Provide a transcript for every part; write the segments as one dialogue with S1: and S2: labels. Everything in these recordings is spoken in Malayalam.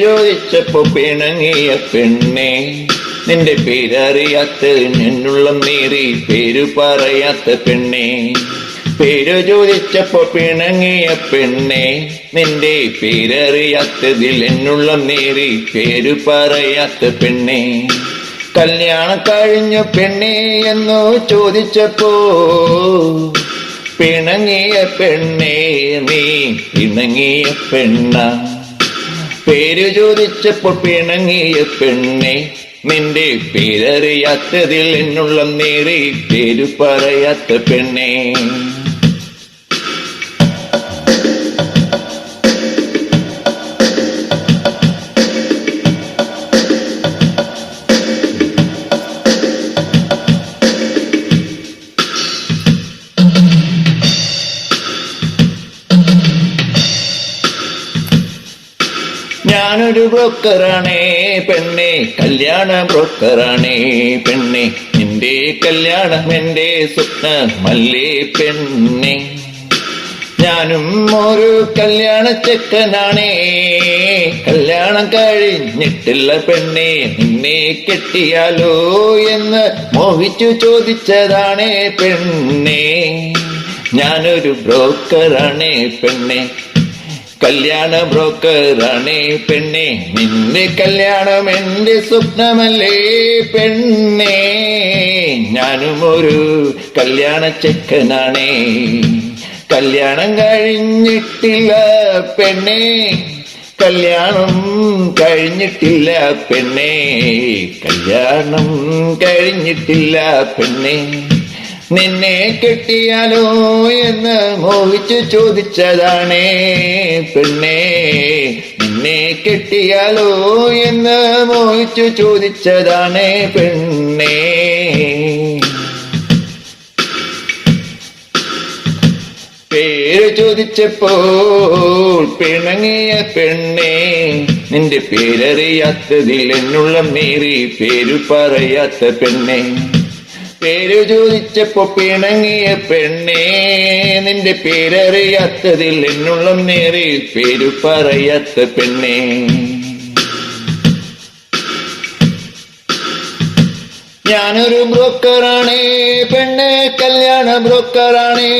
S1: ചോദിച്ചപ്പോ പിണങ്ങിയ പെണ്ണെ, നിന്റെ പേരറിയാത്ത എന്നുള്ളം നേറി പേരു പറയാത്ത പെണ്ണെ. പേര് ചോദിച്ചപ്പോ പിണങ്ങിയ പെണ്ണെ, നിന്റെ പേരറിയാത്തതിൽ എന്നുള്ളം നേറി പേരു പറയാത്ത പെണ്ണെ. കല്യാണം കഴിഞ്ഞു പെണ്ണെ എന്നു ചോദിച്ചപ്പോ പിണങ്ങിയ പെണ്ണെ, നീ പിണങ്ങിയ പെണ്ണ. പേര് ചോദിച്ചപ്പോൾ പിണങ്ങിയ പെണ്ണെ, നിന്റെ പേരറിയാത്തതിൽ എന്നുള്ളം നേറി പേരു പറയാത്ത പെണ്ണെ. ഞാനൊരു ബ്രോക്കറാണേ പെണ്ണെ, കല്യാണ ബ്രോക്കറാണേ പെണ്ണെ. നിന്റെ കല്യാണം എന്റെ സ്വപ്നമല്ലേ പെണ്ണെ. ഞാനും ഒരു കല്യാണ ചെക്കനാണേ, കല്യാണം കഴിഞ്ഞിട്ടില്ല പെണ്ണെ. നിന്നെ കെട്ടിയാലോ എന്ന് മോഹിച്ചു ചോദിച്ചതാണേ പെണ്ണെ. ഞാനൊരു ബ്രോക്കറാണേ പെണ്ണെ, കല്യാണ ബ്രോക്കറാണേ പെണ്ണെ. നിന്റെ കല്യാണം എന്റെ സ്വപ്നമല്ലേ പെണ്ണെ. ഞാനും ഒരു കല്യാണ ചെക്കനാണേ, കല്യാണം കഴിഞ്ഞിട്ടില്ല പെണ്ണെ. കല്യാണം കഴിഞ്ഞിട്ടില്ല പെണ്ണെ, കല്യാണം കഴിഞ്ഞിട്ടില്ല പെണ്ണെ. നിന്നെ കെട്ടിയാലോ എന്ന് മോഹിച്ചു ചോദിച്ചതാണേ പെണ്ണെ. നിന്നെ കെട്ടിയാലോ എന്ന് മോഹിച്ചു ചോദിച്ചതാണേ പെണ്ണെ. പേര് ചോദിച്ചപ്പോൾ പിണങ്ങിയ പെണ്ണെ, നിന്റെ പേരറിയാത്തതിൽ എന്നുള്ളം നേറി പേരു പറയാത്ത പെണ്ണെ. പേര് ചോദിച്ചപ്പോ പിണങ്ങിയ പെണ്ണെ, നിന്റെ പേരറിയാത്തതിൽ എന്നുള്ളം നേറി പേരു പറയാത്ത പെണ്ണെ. ഞാനൊരു ബ്രോക്കറാണേ പെണ്ണെ, കല്യാണ ബ്രോക്കറാണേ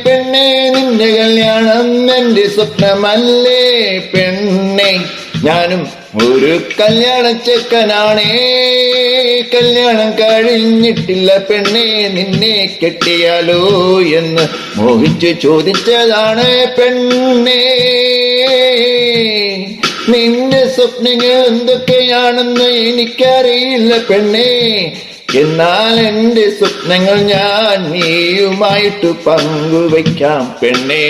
S1: പെണ്ണെ. നിന്റെ കല്യാണം എന്റെ സ്വപ്നമല്ലേ പെണ്ണെ. ഞാനും ഒരു കല്യാണ ചെക്കനാണേ, കല്യാണം കഴിഞ്ഞിട്ടില്ല പെണ്ണെ. നിന്നെ കെട്ടിയാലോ എന്ന് മോഹിച്ചു ചോദിച്ചതാണ് പെണ്ണെ. നിന്റെ സ്വപ്നങ്ങൾ എന്തൊക്കെയാണെന്ന് എനിക്കറിയില്ല പെണ്ണെ. എന്നാൽ എന്റെ സ്വപ്നങ്ങൾ ഞാൻ നീയുമായിട്ട് പങ്കുവയ്ക്കാം പെണ്ണെ.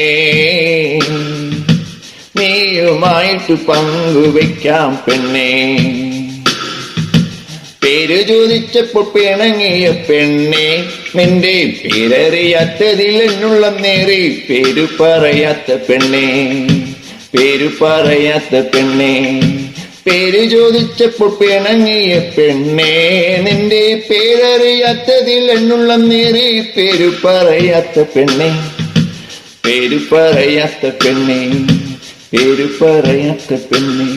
S1: നീയുമായിട്ട് പങ്കുവയ്ക്കാം പെണ്ണെ. പേര് ചോദിച്ചപ്പോൾ പിണങ്ങിയ പെണ്ണെ, നിന്റെ പേരറിയാത്തതിൽ എന്നുള്ളം നേറി പേരു പറയാത്ത പെണ്ണെ. പേരു പറയാത്ത പെണ്ണെ. പേര് ചോദിച്ചപ്പോൾ പിണങ്ങിയ പെണ്ണെ, നിന്റെ പേരറിയാത്തതിൽ എന്നുള്ളം നേറി പേരു പറയാത്ത പെണ്ണെ. പേരു പറയാത്ത പെണ്ണെ, പേരു പറയാത്ത പെണ്ണെ.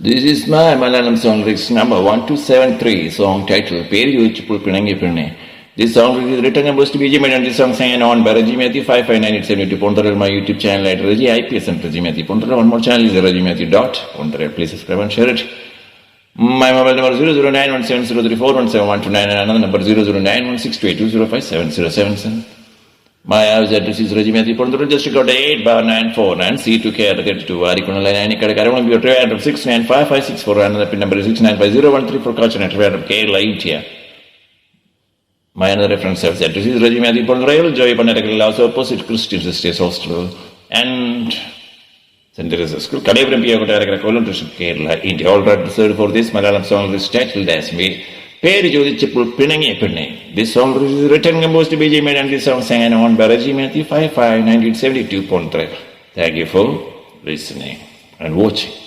S2: This is my Malayalam song lyrics number 1273, song titled Peri Yoichipul Pinangi Pinne. This song is written and supposed to be and this song sang on by Raji Matthew 55987 Pondra, my YouTube channel at Raji IPS and Raji Matthew Pondra. One more channel is Raji Matthew Pondra. Please subscribe and share it. My mobile number 0091703417129 and another number 0091628205707. My house address is Raji Matthew Pondra, just got 8/949 C2K at 32 Arikunala and Karaman, 69556 for another pin number 6950134 Kachan at Kerala, India. My another friend said that this is Reggie Matthew Ponrail, Joy Panaragal, also opposite Christian Sisters Hostel. And St. Teresa's School. Kadebram Piyakotarakara Kolontriship Kerala, India. All right, reserved for this Malayalam song is titled as me. Peri Jodichipul Pinangi Pene. This song is written and composed by B.J. Made and this song sang on by Reggie Matthew 55 1972.3. Thank you for listening and watching.